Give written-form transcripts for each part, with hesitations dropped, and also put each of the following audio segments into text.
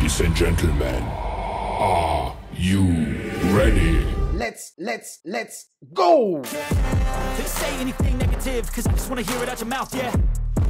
Ladies and gentlemen, are you ready? Let's go! They say anything negative, cause I just wanna hear it out your mouth, yeah.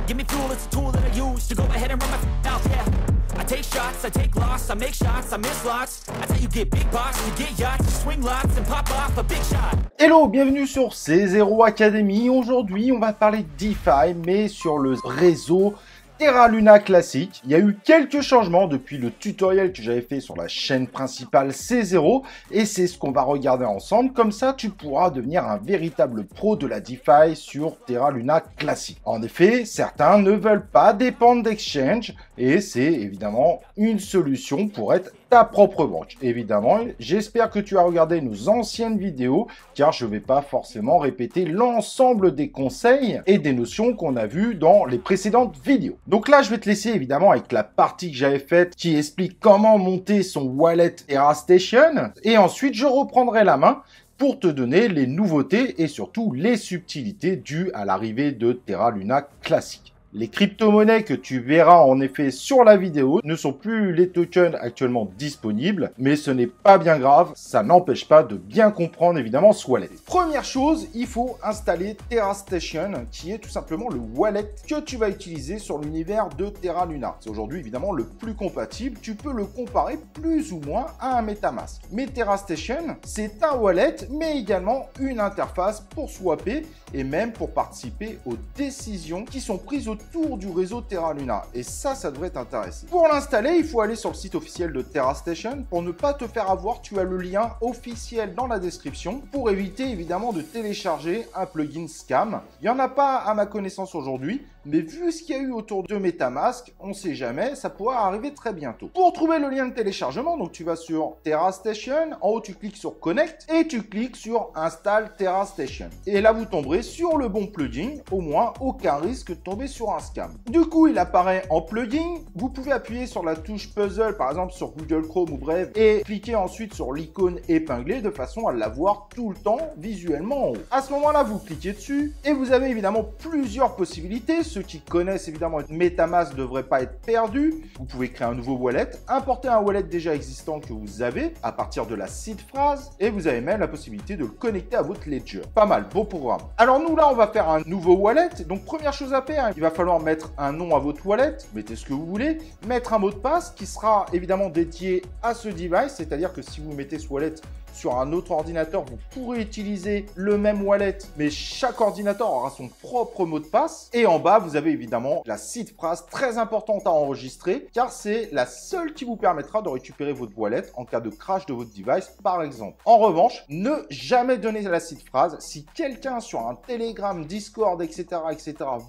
Give me fuel, it's a tool that I use to go ahead and run my mouth, yeah. I take shots, I take loss, I make shots, I miss lots. That's how you get big box, you get yachts, you swing lots and pop off a big shot. Hello, bienvenue sur C0 Academy. Aujourd'hui, on va parler de DeFi, mais sur le réseau Terra Luna classique. Il y a eu quelques changements depuis le tutoriel que j'avais fait sur la chaîne principale C0 et c'est ce qu'on va regarder ensemble. Comme ça, tu pourras devenir un véritable pro de la DeFi sur Terra Luna classique. En effet, certains ne veulent pas dépendre d'exchange et c'est évidemment une solution pour être ta propre banque. Évidemment, j'espère que tu as regardé nos anciennes vidéos car je ne vais pas forcément répéter l'ensemble des conseils et des notions qu'on a vues dans les précédentes vidéos. Donc là, je vais te laisser évidemment avec la partie que j'avais faite qui explique comment monter son wallet TerraStation et ensuite je reprendrai la main pour te donner les nouveautés et surtout les subtilités dues à l'arrivée de Terra Luna classique. Les crypto-monnaies que tu verras en effet sur la vidéo ne sont plus les tokens actuellement disponibles, mais ce n'est pas bien grave, ça n'empêche pas de bien comprendre évidemment ce wallet. Première chose, il faut installer TerraStation, qui est tout simplement le wallet que tu vas utiliser sur l'univers de Terra Luna. C'est aujourd'hui évidemment le plus compatible, tu peux le comparer plus ou moins à un MetaMask. Mais TerraStation, c'est un wallet, mais également une interface pour swapper et même pour participer aux décisions qui sont prises autour du réseau Terra Luna. Et ça devrait t'intéresser. Pour l'installer, il faut aller sur le site officiel de TerraStation. Pour ne pas te faire avoir, tu as le lien officiel dans la description pour éviter évidemment de télécharger un plugin scam. Il n'y en a pas à ma connaissance aujourd'hui, mais vu ce qu'il y a eu autour de MetaMask, on ne sait jamais, ça pourra arriver très bientôt. Pour trouver le lien de téléchargement, donc tu vas sur TerraStation, en haut tu cliques sur Connect et tu cliques sur Install TerraStation. Et là vous tomberez sur le bon plugin, au moins aucun risque de tomber sur un scam. Du coup il apparaît en plugin, vous pouvez appuyer sur la touche puzzle par exemple sur Google Chrome ou Brave et cliquer ensuite sur l'icône épinglée de façon à l'avoir tout le temps visuellement en haut. À ce moment là vous cliquez dessus et vous avez évidemment plusieurs possibilités. Ceux qui connaissent évidemment MetaMask ne devraient pas être perdus. Vous pouvez créer un nouveau wallet, importer un wallet déjà existant que vous avez à partir de la seed phrase et vous avez même la possibilité de le connecter à votre ledger. Pas mal, beau programme. Alors nous là on va faire un nouveau wallet. Donc première chose à faire, il va falloir mettre un nom à votre wallet, mettez ce que vous voulez, mettre un mot de passe qui sera évidemment dédié à ce device, c'est-à-dire que si vous mettez ce wallet sur un autre ordinateur, vous pourrez utiliser le même wallet, mais chaque ordinateur aura son propre mot de passe. Et en bas, vous avez évidemment la seed phrase très importante à enregistrer, car c'est la seule qui vous permettra de récupérer votre wallet en cas de crash de votre device, par exemple. En revanche, ne jamais donner la seed phrase. Si quelqu'un sur un Telegram, Discord, etc.,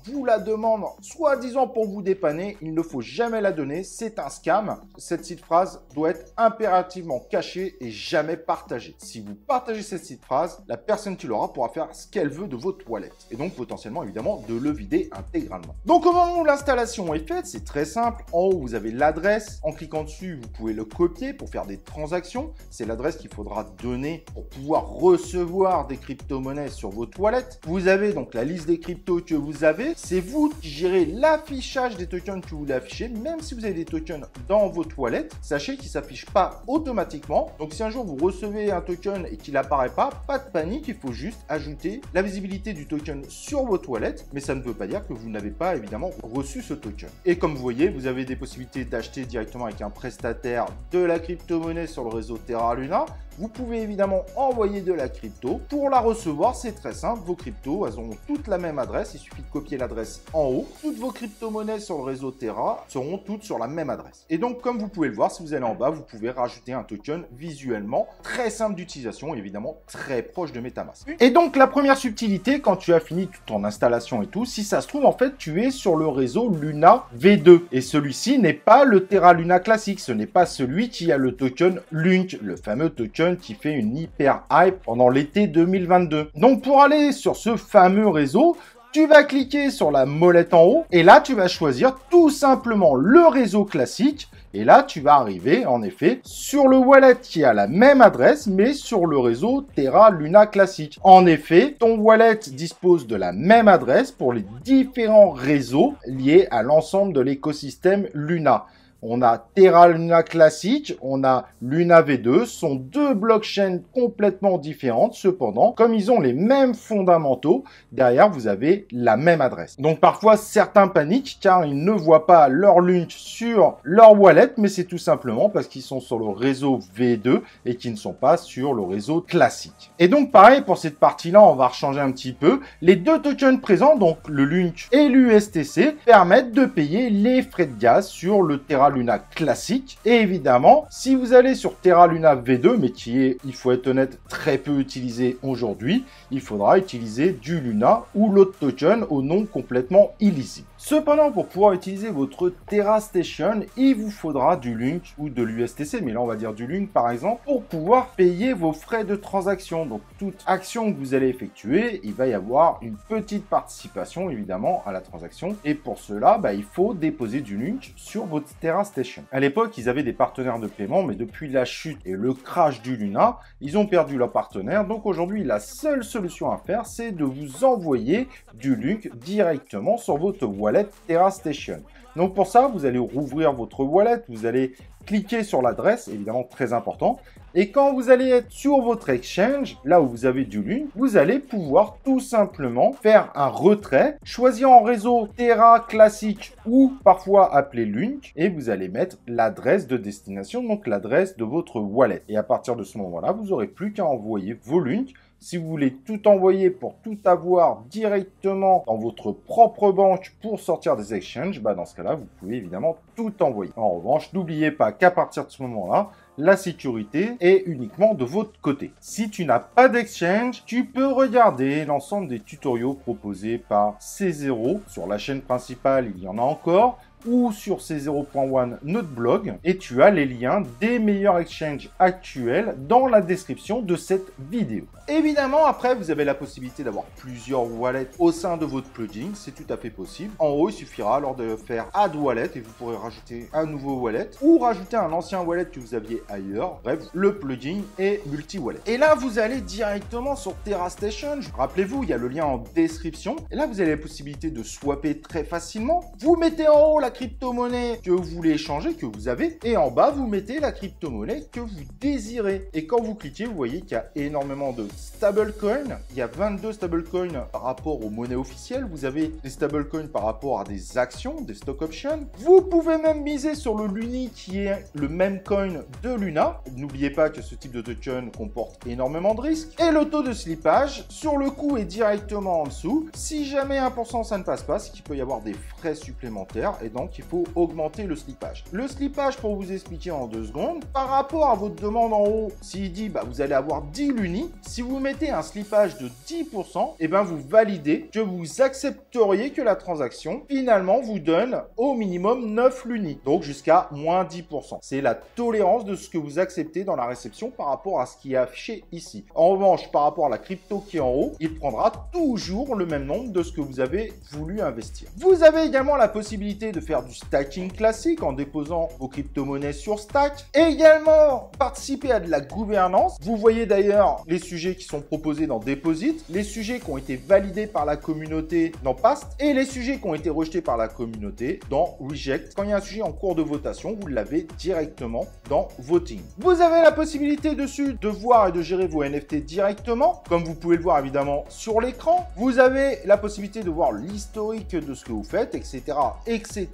vous la demande, soi-disant pour vous dépanner, il ne faut jamais la donner. C'est un scam. Cette seed phrase doit être impérativement cachée et jamais partagée. Si vous partagez cette seed phrase, la personne qui l'aura pourra faire ce qu'elle veut de votre wallet et donc potentiellement évidemment de le vider intégralement. Donc au moment où l'installation est faite, c'est très simple. En haut, vous avez l'adresse. En cliquant dessus, vous pouvez le copier pour faire des transactions. C'est l'adresse qu'il faudra donner pour pouvoir recevoir des crypto-monnaies sur votre wallet. Vous avez donc la liste des cryptos que vous avez. C'est vous qui gérez l'affichage des tokens que vous voulez afficher. Même si vous avez des tokens dans votre wallet, sachez qu'ils ne s'affichent pas automatiquement. Donc si un jour vous recevez un token et qu'il n'apparaît pas de panique, il faut juste ajouter la visibilité du token sur votre wallet, mais ça ne veut pas dire que vous n'avez pas évidemment reçu ce token. Et comme vous voyez, vous avez des possibilités d'acheter directement avec un prestataire de la crypto-monnaie sur le réseau Terra Luna. Vous pouvez évidemment envoyer de la crypto. Pour la recevoir, c'est très simple. Vos cryptos, elles auront toutes la même adresse. Il suffit de copier l'adresse en haut. Toutes vos crypto-monnaies sur le réseau Terra seront toutes sur la même adresse. Et donc, comme vous pouvez le voir, si vous allez en bas, vous pouvez rajouter un token visuellement très simple d'utilisation, évidemment très proche de MetaMask. Et donc, la première subtilité, quand tu as fini toute ton installation et tout, si ça se trouve, en fait, tu es sur le réseau Luna V2. Et celui-ci n'est pas le Terra Luna classique. Ce n'est pas celui qui a le token LUNC, le fameux token qui fait une hyper hype pendant l'été 2022. Donc pour aller sur ce fameux réseau, tu vas cliquer sur la molette en haut et là tu vas choisir tout simplement le réseau classique et là tu vas arriver en effet sur le wallet qui a la même adresse mais sur le réseau Terra Luna classique. En effet, ton wallet dispose de la même adresse pour les différents réseaux liés à l'ensemble de l'écosystème Luna. On a Terra Luna classique, on a Luna V2, ce sont deux blockchains complètement différentes. Cependant, comme ils ont les mêmes fondamentaux, derrière vous avez la même adresse. Donc parfois certains paniquent car ils ne voient pas leur Lunk sur leur wallet, mais c'est tout simplement parce qu'ils sont sur le réseau V2 et qui ne sont pas sur le réseau classique. Et donc pareil pour cette partie-là, on va rechanger un petit peu. Les deux tokens présents, donc le Lunk et l'USTC, permettent de payer les frais de gaz sur le Terra Luna classique. Et évidemment, si vous allez sur Terra Luna V2, mais qui est, il faut être honnête, très peu utilisé aujourd'hui, il faudra utiliser du Luna ou l'autre token au nom complètement illisible. Cependant, pour pouvoir utiliser votre Terra Station, il vous faudra du Lunk ou de l'USTC, mais là on va dire du Lunk par exemple, pour pouvoir payer vos frais de transaction. Donc toute action que vous allez effectuer, il va y avoir une petite participation évidemment à la transaction. Et pour cela, il faut déposer du Lunk sur votre Terra Station. À l'époque, ils avaient des partenaires de paiement, mais depuis la chute et le crash du Luna, ils ont perdu leur partenaire. Donc aujourd'hui, la seule solution à faire, c'est de vous envoyer du Lunk directement sur votre wallet Terra Station. Donc pour ça, vous allez rouvrir votre wallet, vous allez cliquer sur l'adresse, évidemment très important, et quand vous allez être sur votre exchange, là où vous avez du Lunk, vous allez pouvoir tout simplement faire un retrait, choisir en réseau Terra classique ou parfois appelé Lunk, et vous allez mettre l'adresse de destination, donc l'adresse de votre wallet. Et à partir de ce moment-là, vous n'aurez plus qu'à envoyer vos Lunk. Si vous voulez tout envoyer pour tout avoir directement dans votre propre banque pour sortir des exchanges, dans ce cas-là, vous pouvez évidemment tout envoyer. En revanche, n'oubliez pas qu'à partir de ce moment-là, la sécurité est uniquement de votre côté. Si tu n'as pas d'exchange, tu peux regarder l'ensemble des tutoriaux proposés par C0. Sur la chaîne principale, il y en a encore, ou sur C0.1 notre blog, et tu as les liens des meilleurs exchanges actuels dans la description de cette vidéo. Évidemment, après, vous avez la possibilité d'avoir plusieurs wallets au sein de votre plugin, c'est tout à fait possible. En haut, il suffira alors de faire Add Wallet et vous pourrez rajouter un nouveau wallet ou rajouter un ancien wallet que vous aviez ailleurs. Bref, le plugin est multi-wallet. Et là, vous allez directement sur Terra Station. Rappelez-vous, il y a le lien en description. Et là, vous avez la possibilité de swapper très facilement. Vous mettez en haut la crypto-monnaie que vous voulez échanger, que vous avez, et en bas, vous mettez la crypto-monnaie que vous désirez. Et quand vous cliquez, vous voyez qu'il y a énormément de stablecoins. Il y a 22 stablecoins par rapport aux monnaies officielles. Vous avez des stablecoins par rapport à des actions, des stock options. Vous pouvez même miser sur le Luni qui est le même coin de Luna. N'oubliez pas que ce type de token comporte énormément de risques. Et le taux de slippage, sur le coup, est directement en dessous. Si jamais 1% ça ne passe pas, c'est qu'il peut y avoir des frais supplémentaires et donc il faut augmenter le slippage. Le slippage, pour vous expliquer en 2 secondes, par rapport à votre demande en haut, s'il dit vous allez avoir 10 Luni, si vous mettez un slippage de 10%, et vous validez que vous accepteriez que la transaction finalement vous donne au minimum 9 Luni, donc jusqu'à moins 10%. C'est la tolérance de ce que vous acceptez dans la réception par rapport à ce qui est affiché ici. En revanche, par rapport à la crypto qui est en haut, il prendra toujours le même nombre de ce que vous avez voulu investir. Vous avez également la possibilité de faire du stacking classique en déposant vos crypto-monnaies sur Stack. Et également participer à de la gouvernance. Vous voyez d'ailleurs les sujets qui sont proposés dans Deposit, les sujets qui ont été validés par la communauté dans Past et les sujets qui ont été rejetés par la communauté dans Reject. Quand il y a un sujet en cours de votation, vous l'avez directement dans Voting. Vous avez la possibilité dessus de voir et de gérer vos NFT directement, comme vous pouvez le voir évidemment sur l'écran. Vous avez la possibilité de voir l'historique de ce que vous faites, etc., etc.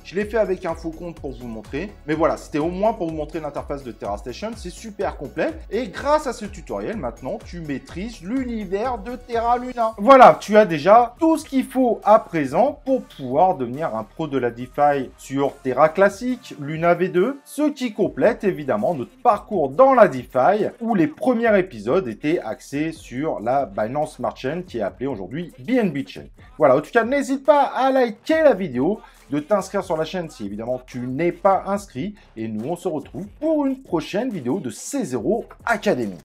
Je l'ai fait avec un faux compte pour vous montrer. Mais voilà, c'était au moins pour vous montrer l'interface de Terra Station. C'est super complet. Et grâce à ce tutoriel, maintenant, tu maîtrises l'univers de Terra Luna. Voilà, tu as déjà tout ce qu'il faut à présent pour pouvoir devenir un pro de la DeFi sur Terra classique, Luna V2, ce qui complète évidemment notre parcours dans la DeFi où les premiers épisodes étaient axés sur la Binance Smart Chain qui est appelée aujourd'hui BNB Chain. Voilà, en tout cas, n'hésite pas à liker la vidéo, de t'inscrire sur la chaîne si évidemment tu n'es pas inscrit et nous on se retrouve pour une prochaine vidéo de C0 Academy.